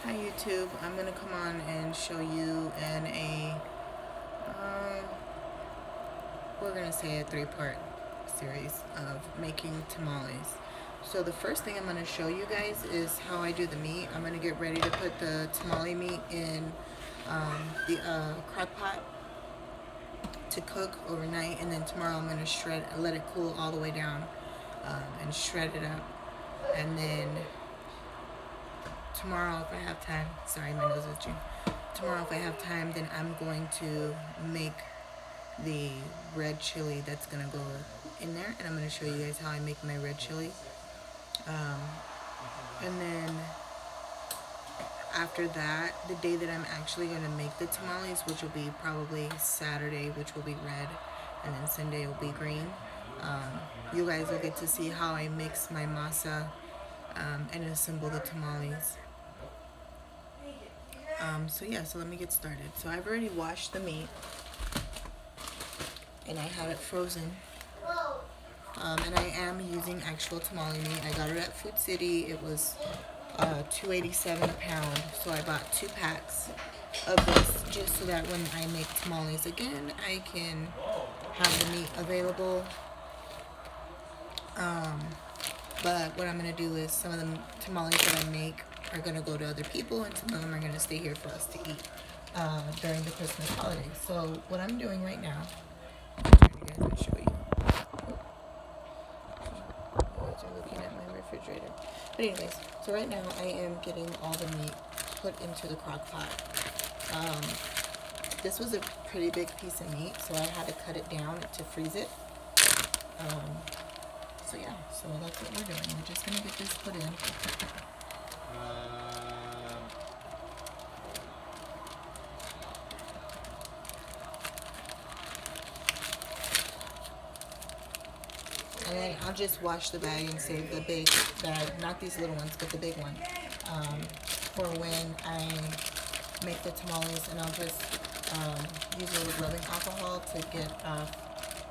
Hi YouTube, I'm going to come on and show you uh, we're going to say a three-part series of making tamales. So the first thing I'm going to show you guys is how I do the meat. I'm going to get ready to put the tamale meat in the crock pot to cook overnight, and then tomorrow I'm going to let it cool all the way down and shred it up. And then tomorrow, if I have time, sorry, my nose is itching. Tomorrow, if I have time, then I'm going to make the red chili that's gonna go in there, and I'm gonna show you guys how I make my red chili. And then after that, the day that I'm actually gonna make the tamales, which will be probably Saturday, which will be red, and then Sunday will be green. You guys will get to see how I mix my masa and assemble the tamales. So yeah, so let me get started. So I've already washed the meat and I have it frozen. And I am using actual tamale meat. I got it at Food City. It was $2.87 a pound. So I bought 2 packs of this just so that when I make tamales again, I can have the meat available. But what I'm going to do is some of the tamales that I make are going to go to other people, and some of them are going to stay here for us to eat during the Christmas holidays. So what I'm doing right now, I'll turn you guys and show you. You guys are looking at my refrigerator. But anyways, so right now I am getting all the meat put into the crock pot. This was a pretty big piece of meat, so I had to cut it down to freeze it. So yeah, so that's what we're doing. We're just gonna get this put in. And then I'll just wash the bag and save the big bag, not these little ones, but the big one, for when I make the tamales. And I'll just use a little rubbing alcohol to get off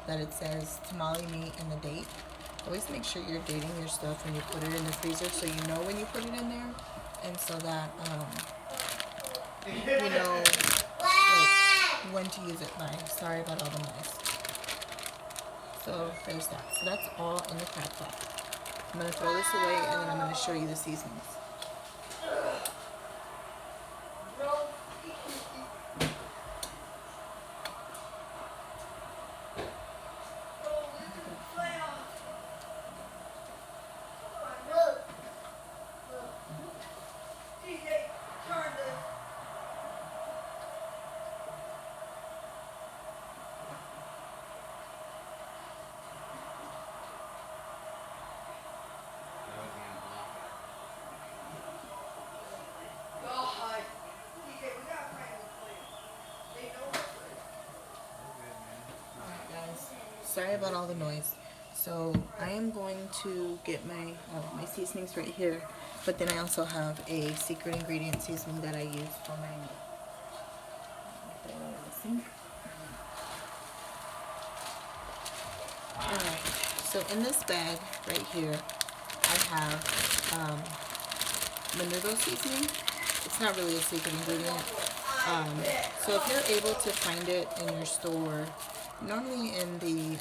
that it says tamale meat and the date. Always make sure you're dating your stuff when you put it in the freezer, so you know when you put it in there, and so that you know like, when to use it by. Sorry about all the noise. So there's that. So that's all in the crock pot. I'm going to throw this away, and then I'm going to show you the seasonings. Sorry about all the noise. So I am going to get my seasonings right here, but then I also have a secret ingredient seasoning that I use for my meat. Alright, so in this bag right here, I have menudo seasoning. It's not really a secret ingredient. So if you're able to find it in your store, normally in the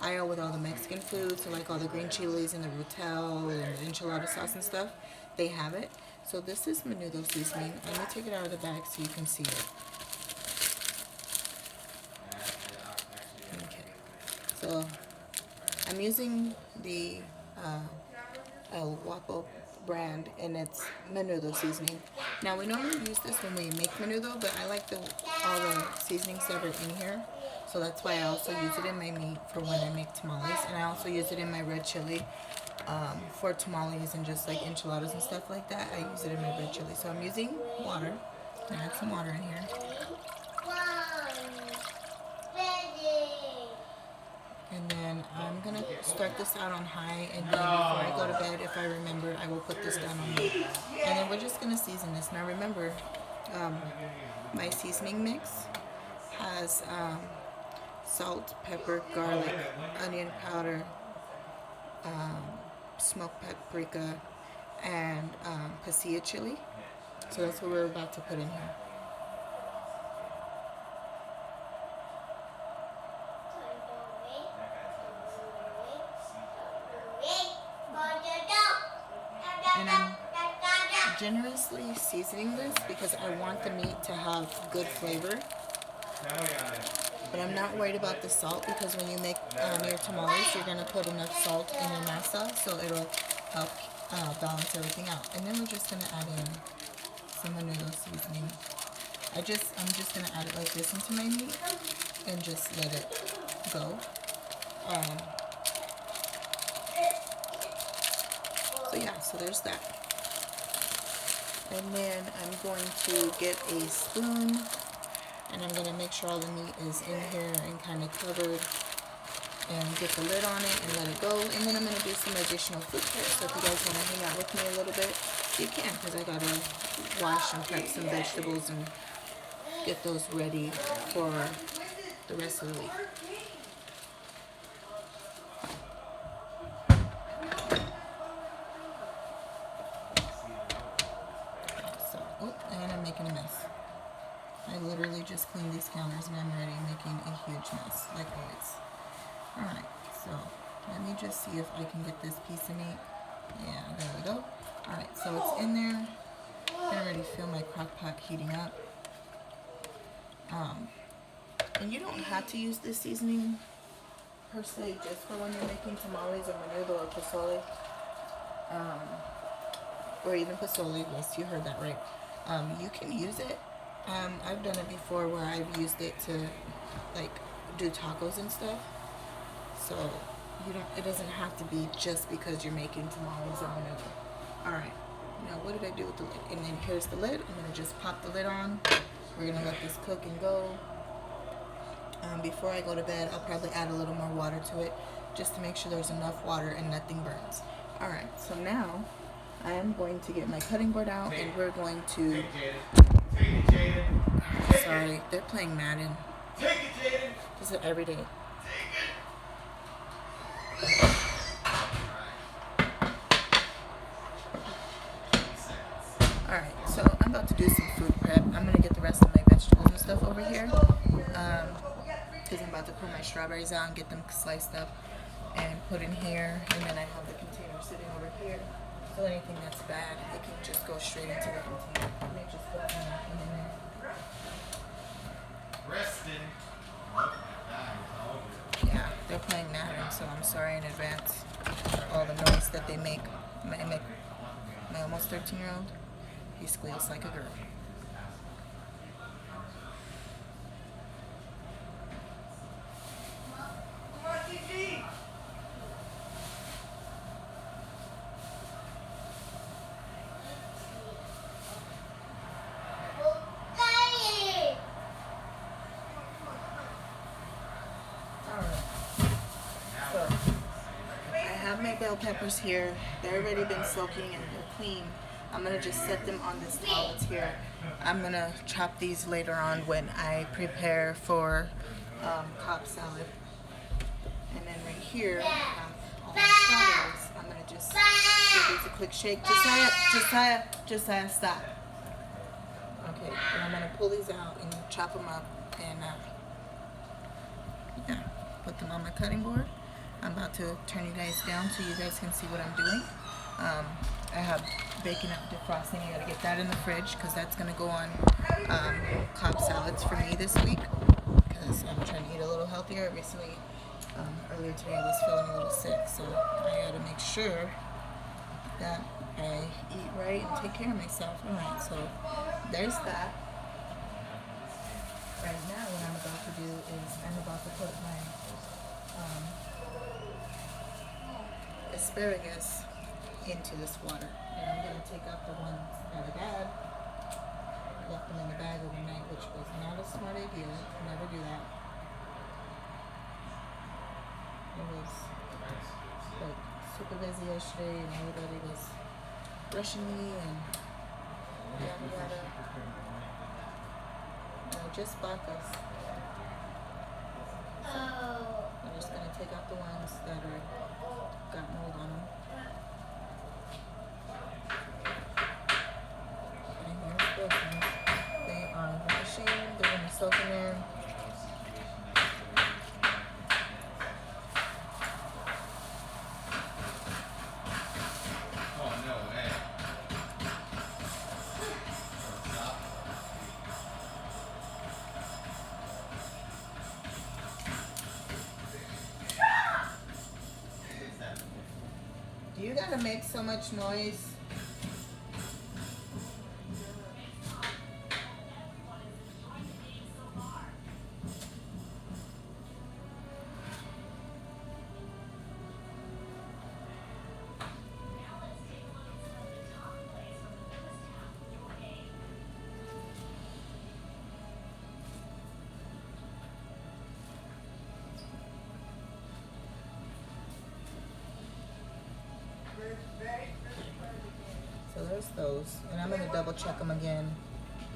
aisle with all the Mexican food, so like all the green chilies and the rotel and the enchilada sauce and stuff, they have it. So this is menudo seasoning. Let me take it out of the bag so you can see it. Okay. So I'm using the El Guapo brand, and it's menudo seasoning. Now we normally use this when we make menudo, but I like all the seasonings that are in here, so that's why I also use it in my meat for when I make tamales, and I also use it in my red chili for tamales and just like enchiladas and stuff like that. I use it in my red chili. So I'm using water. I add some water in here. And then I'm going to start this out on high, and then before I go to bed, if I remember, I will put this down on low. And then we're just going to season this. Now remember, my seasoning mix has salt, pepper, garlic, onion powder, smoked paprika, and pasilla chili. So that's what we're about to put in here. And I'm generously seasoning this because I want the meat to have good flavor. But I'm not worried about the salt because when you make your tamales, you're going to put enough salt in your masa, so it'll help balance everything out. And then we're just going to add in some menudo seasoning. I'm just going to add it like this into my meat and just let it go. So yeah, so there's that. And then I'm going to get a spoon and I'm going to make sure all the meat is in here and kind of covered, and get the lid on it and let it go. And then I'm going to do some additional food prep. So if you guys want to hang out with me a little bit, you can, because I got to wash and prep some vegetables and get those ready for the rest of the week. So, and I'm making a mess. I literally just cleaned these counters and I'm already making a huge mess, like always. Alright, so let me just see if I can get this piece of meat. Yeah, there we go. Alright, so it's in there. I can already feel my crock pot heating up. And you don't have to use this seasoning per se just for when you're making tamales or menudo or pozole. Or even pozole, yes, you heard that right. You can use it. I've done it before where I've used it to like do tacos and stuff. So it doesn't have to be just because you're making tamales or menudo. Alright, now what did I do with the lid? And then here's the lid. I'm going to just pop the lid on. We're going to let this cook and go. Before I go to bed, I'll probably add a little more water to it just to make sure there's enough water and nothing burns. Alright, so now I am going to get my cutting board out and we're going to... Sorry, they're playing Madden. This is every day. Alright, so I'm about to do some food prep. I'm going to get the rest of my vegetables and stuff over here. Because I'm about to pull my strawberries out and get them sliced up and put in here. And then I have the container sitting over here. So anything that's bad, it can just go straight into the container. Let me just put that in there. Yeah, they're playing Madden, so I'm sorry in advance. All the noise that they make. My almost 13-year-old, he squeals like a girl. Bell peppers here. They've already been soaking and they're clean. I'm gonna just set them on this towel that's here. I'm gonna chop these later on when I prepare for Cobb salad. And then right here I have all my strawberries. I'm gonna just give these a quick shake. Josiah, stop. Okay, and I'm gonna pull these out and chop them up and yeah, put them on my cutting board. I'm about to turn you guys down so you guys can see what I'm doing. I have bacon out defrosting. I gotta get that in the fridge because that's gonna go on Cobb salads for me this week because I'm trying to eat a little healthier. Recently, earlier today I was feeling a little sick, so I gotta make sure that I eat right and take care of myself. Alright, so there's that. Right now what I'm about to do is I'm about to put my asparagus into this water, and I'm going to take out the ones that are bad. I left them in the bag overnight, which was not a smart idea. Never do that. It was like super busy yesterday and everybody was rushing me and yada yada. And I just bought this. So I'm just going to take out the ones that are got mold on them. make so much noise. So there's those, and I'm gonna double check them again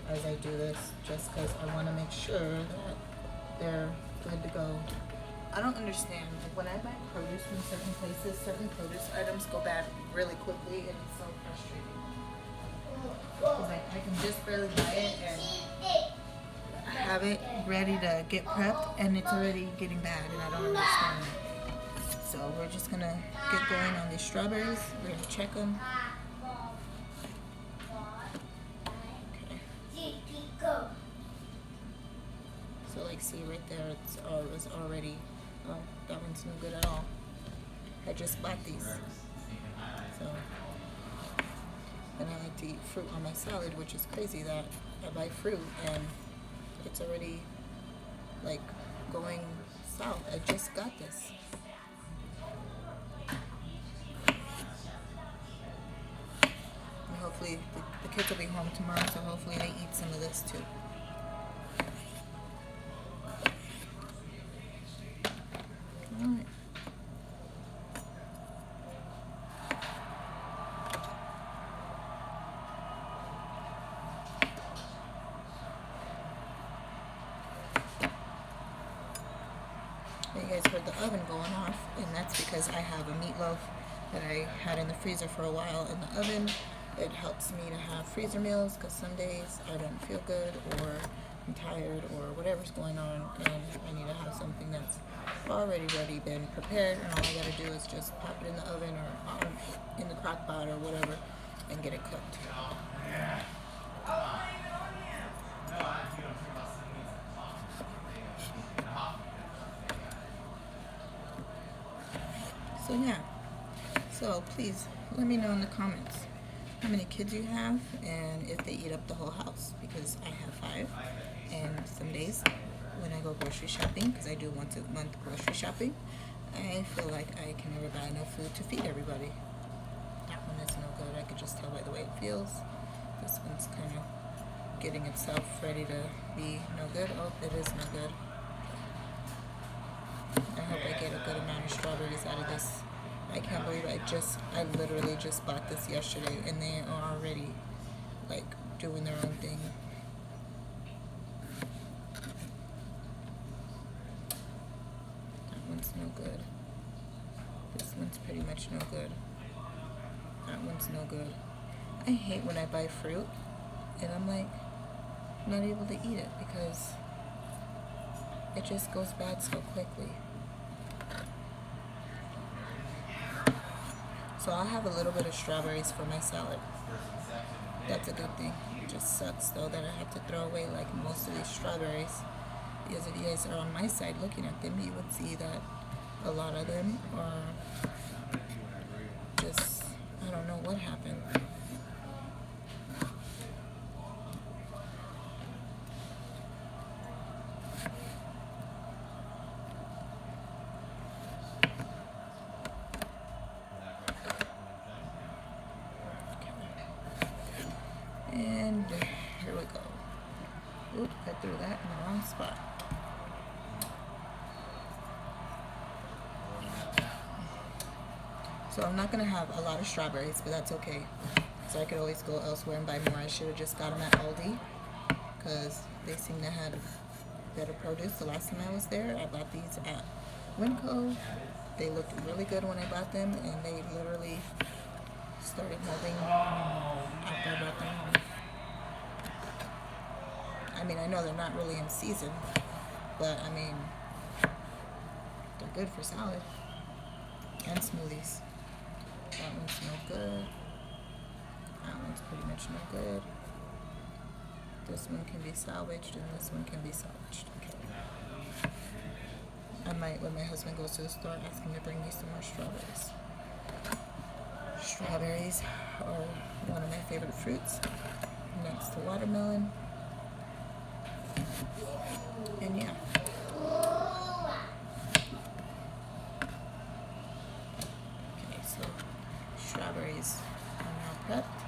as I do this, just because I want to make sure that they're good to go. I don't understand, like when I buy produce from certain places, certain produce items go bad really quickly, and it's so frustrating. Because I can just barely buy it and have it ready to get prepped, and it's already getting bad, and I don't understand it. So we're just gonna get going on these strawberries. We're gonna check them. So like see right there, it's already, oh, that one's no good at all. I just bought these. So, and I like to eat fruit on my salad, which is crazy that I buy fruit and it's already like going south. I just got this. And hopefully the kids will be home tomorrow, so hopefully they eat some of this too. Alright. You guys heard the oven going off, and that's because I have a meatloaf that I had in the freezer for a while in the oven. It helps me to have freezer meals because some days I don't feel good or I'm tired or whatever's going on, and I need to have something that's already been prepared, and all I gotta do is just pop it in the oven or in the crock pot or whatever and get it cooked. So yeah, so please let me know in the comments how many kids you have and if they eat up the whole house, because I have 5, and some days when I go grocery shopping, because I do once a month grocery shopping, I feel like I can never buy enough food to feed everybody. That one is no good. I could just tell by the way it feels. This one's kind of getting itself ready to be no good. Oh, it is no good. I hope I get a good amount of strawberries out of this. I can't believe I literally just bought this yesterday, and they are already like doing their own thing. That one's no good. This one's pretty much no good. That one's no good. I hate when I buy fruit and I'm like not able to eat it because it just goes bad so quickly. So I'll have a little bit of strawberries for my salad. That's a good thing. It just sucks though that I have to throw away like most of these strawberries, because if you guys are on my side looking at them, you would see that a lot of them are just, I don't know what happened. And here we go. Oop, I threw that in the wrong spot. So I'm not going to have a lot of strawberries, but that's okay. So I could always go elsewhere and buy more. I should have just got them at Aldi, because they seem to have better produce. The last time I was there, I bought these at Winco. They looked really good when I bought them, and they literally started molding after I brought them home. I mean, I know they're not really in season, but I mean, they're good for salad and smoothies. That one's no good. That one's pretty much no good. This one can be salvaged, and this one can be salvaged. Okay. I might, when my husband goes to the store, ask him to bring me some more strawberries. Strawberries are one of my favorite fruits, next to watermelon. And yeah. Okay, so strawberries are now prepped.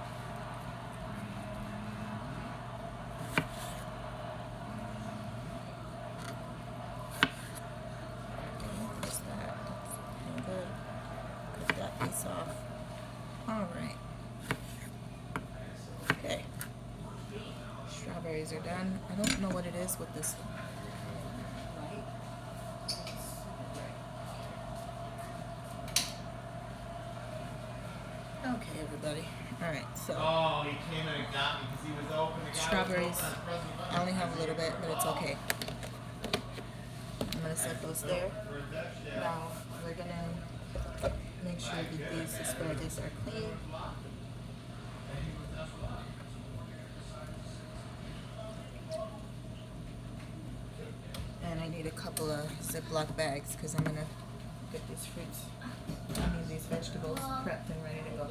Cut that piece off. Alright. Okay. Strawberries are done. I don't know what it is with this light. Okay, everybody. Alright, so. Oh, he came in and got me because he was open. Strawberries. I only have a little bit, but it's okay. I'm going to set those there. Now, we're going to make sure that these asparagus are clean. And I need a couple of Ziploc bags because I'm going to get these fruits, these vegetables prepped and ready to go.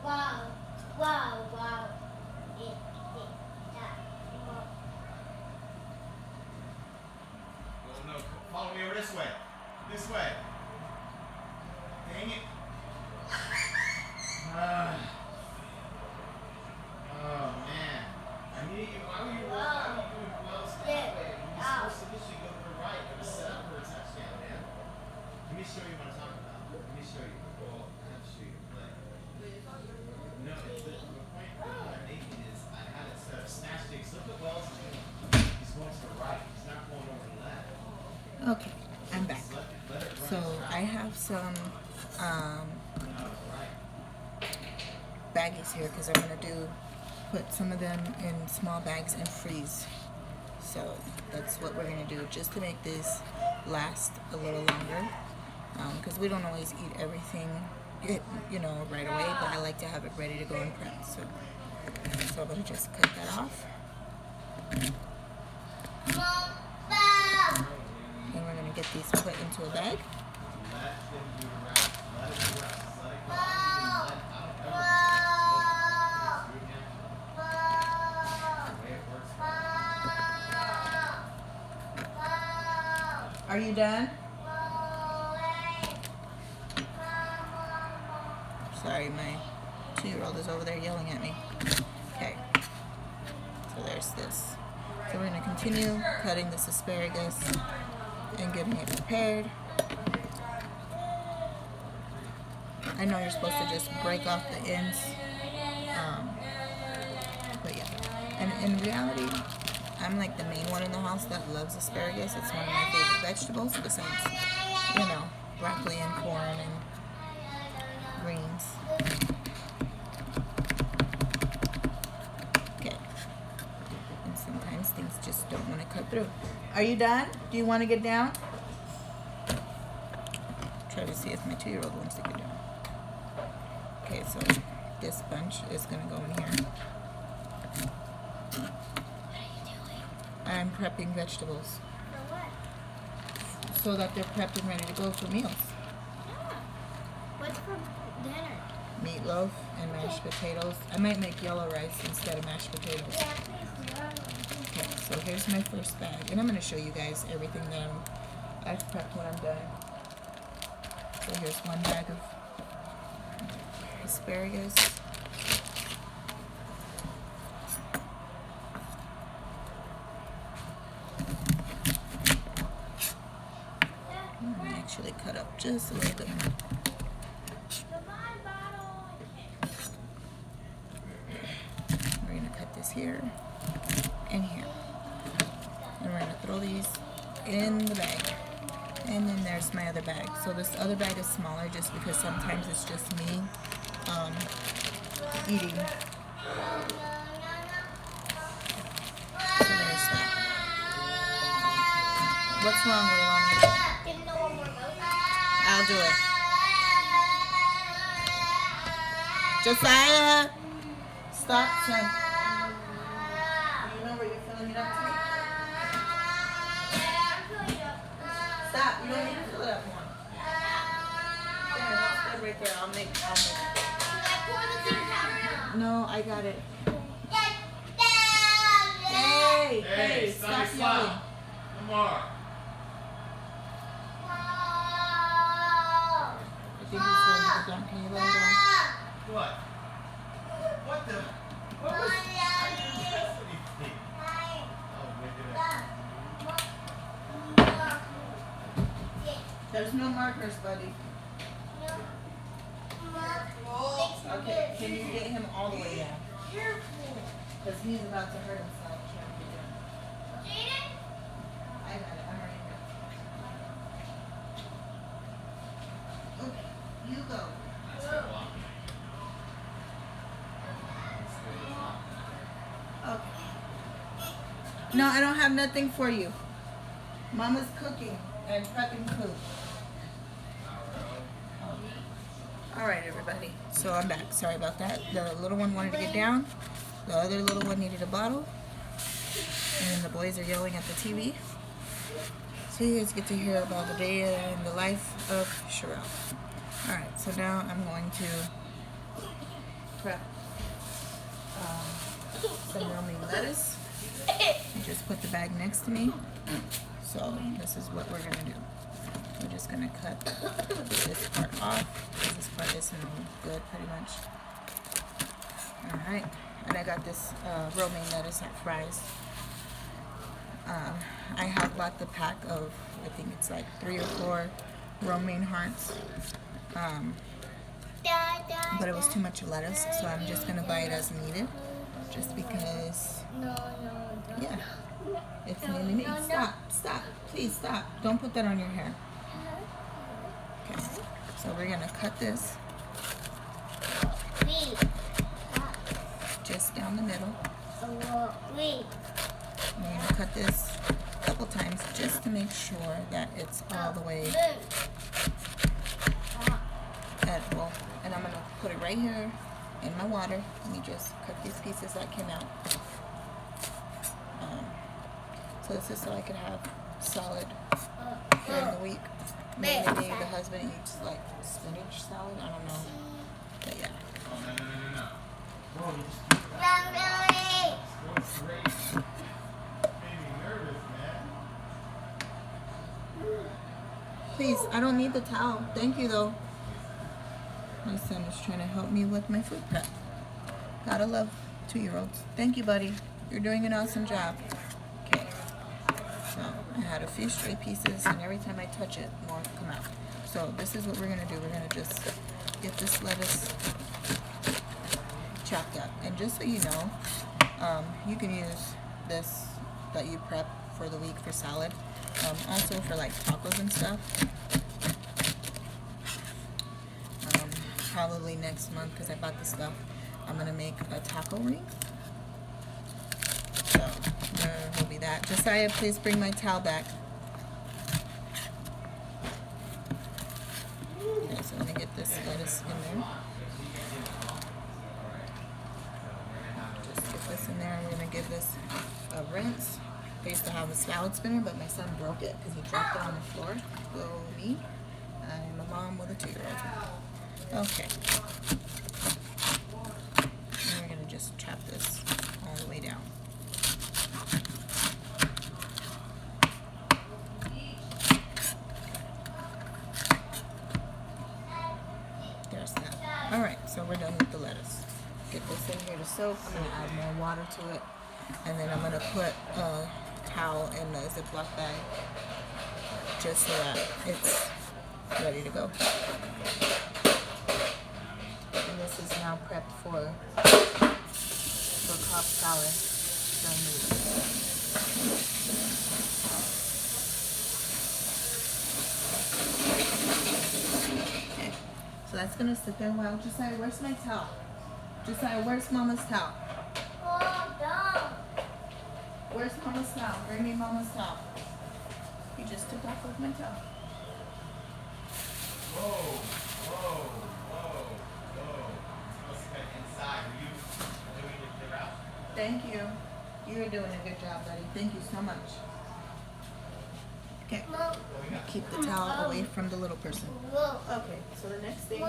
Wow, wow, wow. Oh no, follow me over this way. This way. Dang it. Oh man. I knew you. Why were you doing well that way? You're supposed to literally go to the right. It was set up for a touchdown, man. Let me show you what I'm talking about. Let me show you. Well, I have to show you the play. No, the point I'm making is I had it set up. Snatch digs. Look at Wells is doing. He's going to the right. He's not going over the left. Okay, I'm back. So I have some baggies here because I'm going to put some of them in small bags and freeze. So that's what we're going to do just to make this last a little longer, because we don't always eat everything right away, but I like to have it ready to go and prep. So I'm going to just cut that off. And we're going to get these put into a bag. Are you done? Sorry, my 2-year-old is over there yelling at me. Okay, so there's this. So we're going to continue cutting this asparagus and getting it prepared. I know you're supposed to just break off the ends, but yeah. And in reality, I'm like the main one in the house that loves asparagus. It's one of my favorite vegetables besides, broccoli and corn and greens. Okay. And sometimes things just don't want to cut through. Are you done? Do you want to get down? Try to see if my 2-year-old wants to get down. Okay, so this bunch is going to go in here. I'm prepping vegetables. For what? So that they're prepped and ready to go for meals. Yeah. What's for dinner? Meatloaf and mashed potatoes. I might make yellow rice instead of mashed potatoes. Yeah, please. Okay, so here's my first bag. And I'm going to show you guys everything that I've prepped when I'm done. So here's one bag of asparagus. Actually cut up just a little bit more. We're going to cut this here and here. And we're going to throw these in the bag. And then there's my other bag. So this other bag is smaller just because sometimes it's just me eating. So there's that. What's wrong, Waylon? I'll do it. Josiah! Stop, son. Do you know where you're filling it up to? Stop. You don't need to fill it up more. There, that's good right there. I'll make No, I got it. Hey, stop yelling. No more. I think he's going to go down. Can you let him down? What? What the? What was? I didn't press anything. Oh, look at that. There's no markers, buddy. Okay, can you get him all the way down? Because he's about to hurt himself trying to get down. I got it. I'm right here. Okay, you go. That's gonna block me. Okay. No, I don't have nothing for you. Mama's cooking and prepping food. All right, everybody. So I'm back. Sorry about that. The little one wanted to get down. The other little one needed a bottle. And then the boys are yelling at the TV. So you guys get to hear about the day in the life of Sherelle. All right. So now I'm going to prep some romaine lettuce. Just put the bag next to me. So this is what we're going to do. We're just going to cut this part off because this part isn't good pretty much. Alright, and I got this romaine lettuce at Fry's. I have bought the pack of, I think it's like 3 or 4 romaine hearts. But it was too much lettuce, so I'm just going to buy it as needed. Just because, yeah, it's needed. Stop, please stop. Don't put that on your hair. Okay, so we're gonna cut this just down the middle. We're gonna cut this a couple times just to make sure that it's all the way edible. And I'm gonna put it right here in my water. Let me just cut these pieces that came out. So this is so I could have solid during the week. Maybe the husband eats like spinach salad. I don't know. But yeah. Oh, no. Whoa, you just go straight. Made me nervous, man. Please, I don't need the towel. Thank you though. My son is trying to help me with my food prep. Gotta love 2-year-olds. Thank you, buddy. You're doing an awesome job. Okay. So I had a few stray pieces, and every time I touch it, more come out. So this is what we're gonna do. We're gonna just get this lettuce chopped up. And just so you know, you can use this that you prep for the week for salad. Also for like tacos and stuff. Probably next month, because I bought the stuff, I'm gonna make a taco ring. So there will be that. Josiah, please bring my towel back. Okay, so let me get this lettuce in there. Just get this in there. We're gonna give this a rinse. I used to have a salad spinner, but my son broke it because he dropped it on the floor. Go me. I'm a mom with a 2-year-old. Okay. And we're gonna just chop this all the way down. There's that. Alright, so we're done with the lettuce. Get this in here to soak. I'm gonna add more water to it. And then I'm gonna put a towel in the Ziploc bag just so that it's ready to go. And this is now prepped for Cobb salad during the week. Okay, so that's gonna sit there a while. Josiah, where's my towel? Josiah, where's Mama's towel? Where's Mama's towel? Bring me Mama's towel. He just took off with my towel. Whoa. Smells good inside. Are you doing it the route? Thank you. You're doing a good job, buddy. Thank you so much. Okay. Keep the towel away from the little person. Okay, so the next thing.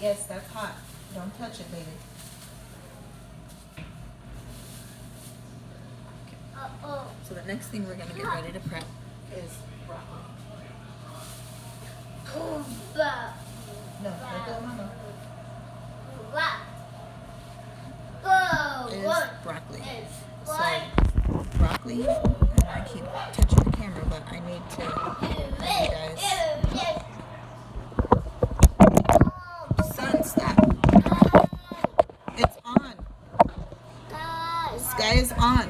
Yes, that's hot. Don't touch it, baby. So the next thing we're gonna get ready to prep is broccoli. No, let go, mama. Is broccoli. So broccoli, and I keep touching the camera, but I need to have you guys. Son, stop. It's on. Sky is on.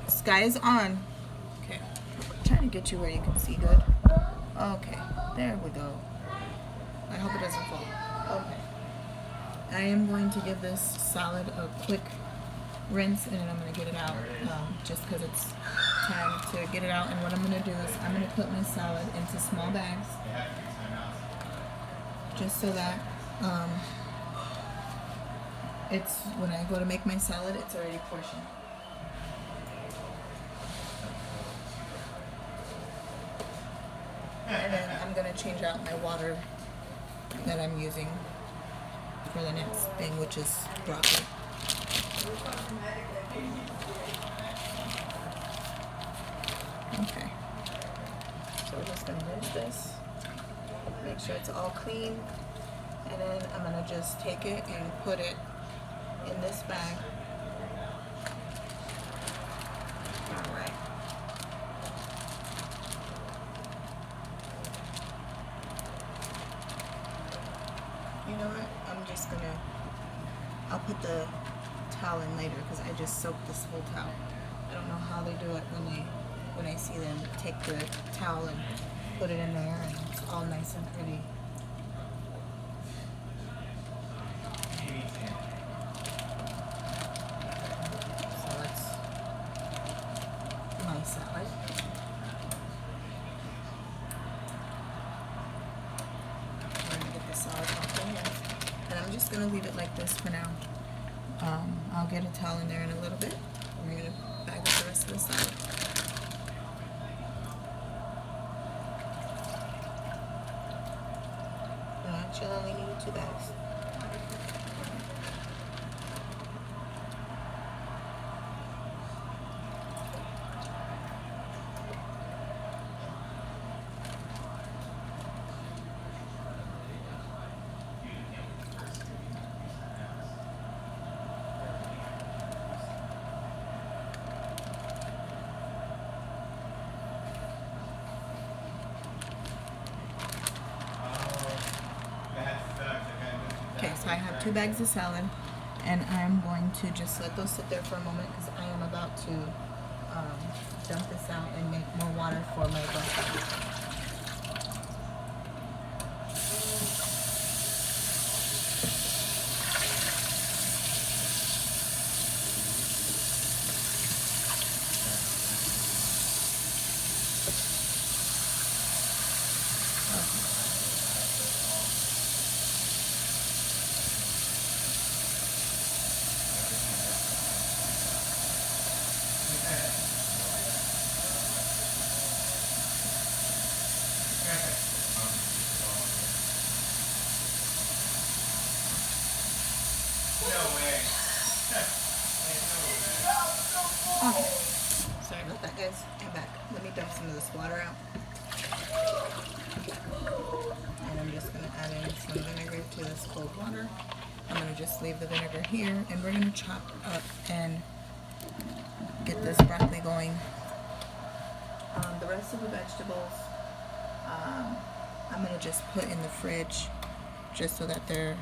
Sky is on. Okay. I'm trying to get you where you can see good. Okay. There we go. I hope it doesn't fall. Okay. I am going to give this salad a quick rinse and then I'm going to get it out just because it's time to get it out. And what I'm going to do is I'm going to put my salad into small bags just so that it's when I go to make my salad, it's already portioned. And then I'm going to change out my water that I'm using for the next thing, which is broccoli. Okay. So we're just going to rinse this, make sure it's all clean, and then I'm going to just take it and put it in this bag. All right. You know what? I'm just gonna, I'll put the towel in later because I just soaked this whole towel. I don't know how they do it when I see them take the towel and put it in there and it's all nice and pretty. So that's my salad. And I'm just gonna leave it like this for now. I'll get a towel in there in a little bit. We're gonna bag up the rest of the salad. Actually, I only need 2 bags. Okay, so I have 2 bags of salad, and I'm going to just let those sit there for a moment because I am about to dump this out and make more water for my broccoli. Okay. Sorry about that, guys. I'm back. Let me dump some of this water out. And I'm just going to add in some vinegar to this cold water. I'm going to just leave the vinegar here, and we're going to chop up and get this broccoli going. The rest of the vegetables, I'm going to just put in the fridge just so that they're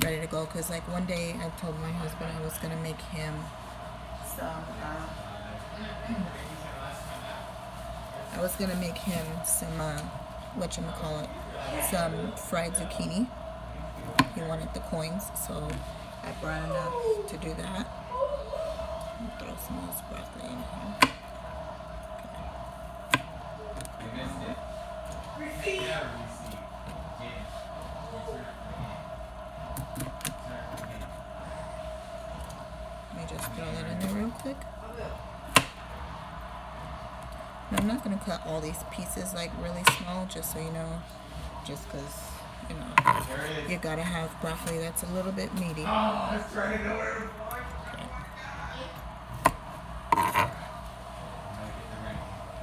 ready to go. Because like one day I told my husband I was going to make him some whatchamacallit, some fried zucchini. He wanted the coins, so I brought enough to do that. I'll throw some of this broccoli in here. Let me just throw that in there real quick. Now, I'm not going to cut all these pieces like really small, just so you know, just because, you know, you got to have broccoli that's a little bit meaty. Oh, I was trying to know where it was going.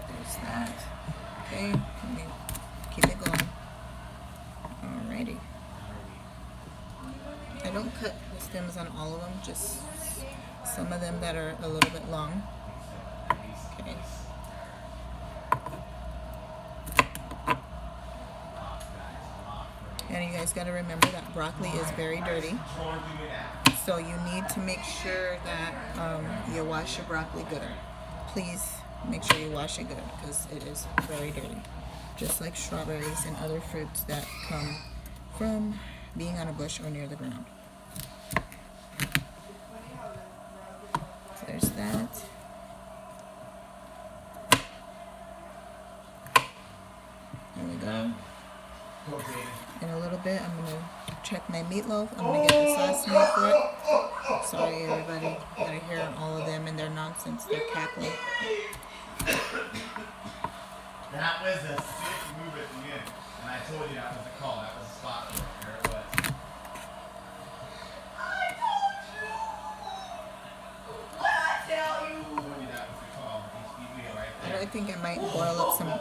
There's that. Okay, let me keep it going. Alrighty. I don't cut the stems on all of them, just some of them that are a little bit long. Okay. And you guys got to remember that broccoli is very dirty. So you need to make sure that you wash your broccoli good. Please make sure you wash it good because it is very dirty. Just like strawberries and other fruits that come from being on a bush or near the ground. So there's that. There we go. In a little bit, I'm going to check my meatloaf. I'm going to get the sauce made for it. Sorry, everybody. Got to hear all of them and their nonsense. They're cackling. That was a sick move at the end. And I told you that was the call. That was the spot for it. There it was. I told you! What I tell you? I told you that was the call. HBV right there. I think I might boil up some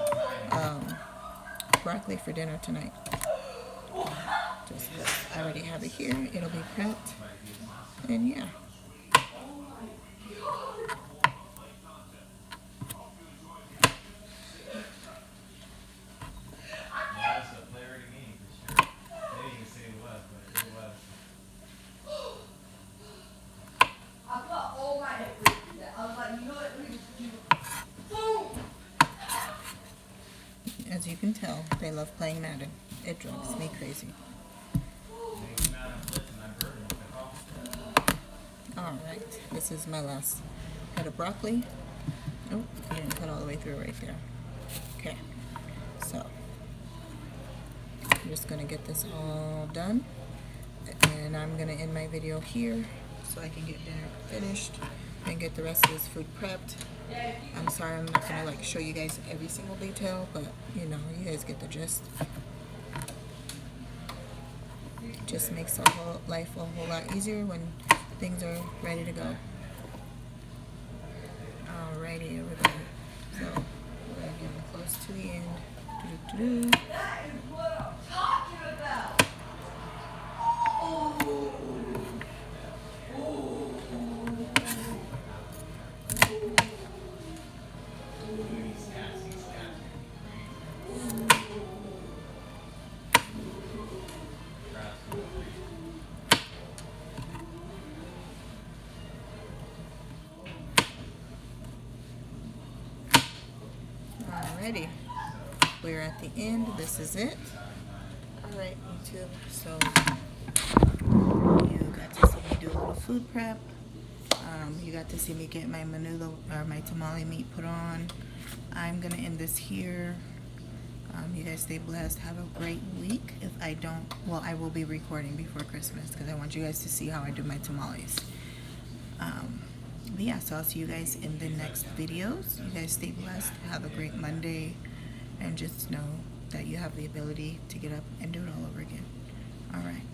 broccoli for dinner tonight. Just I already have it here. It'll be prepped. And yeah. As you can tell, they love playing Madden. It drives me crazy. Alright, this is my last head of broccoli. Oh, I didn't cut all the way through right there. Okay, so I'm just going to get this all done. And I'm going to end my video here so I can get dinner finished and get the rest of this food prepped. I'm sorry I'm not going to show you guys every single detail, but you know, you guys get the gist. It just makes our whole life a whole lot easier when things are ready to go. Alrighty, everybody. So we're getting close to the end. Doo-doo-doo-doo. That is what I'm talking about! Alrighty, we're at the end. This is it. Alright, YouTube. So you got to see me do a little food prep. You got to see me get my menudo or my tamale meat put on. I'm gonna end this here. You guys stay blessed. Have a great week. If I don't, well, I will be recording before Christmas because I want you guys to see how I do my tamales. But yeah, so I'll see you guys in the next videos. You guys stay blessed. Have a great Monday. And just know that you have the ability to get up and do it all over again. All right.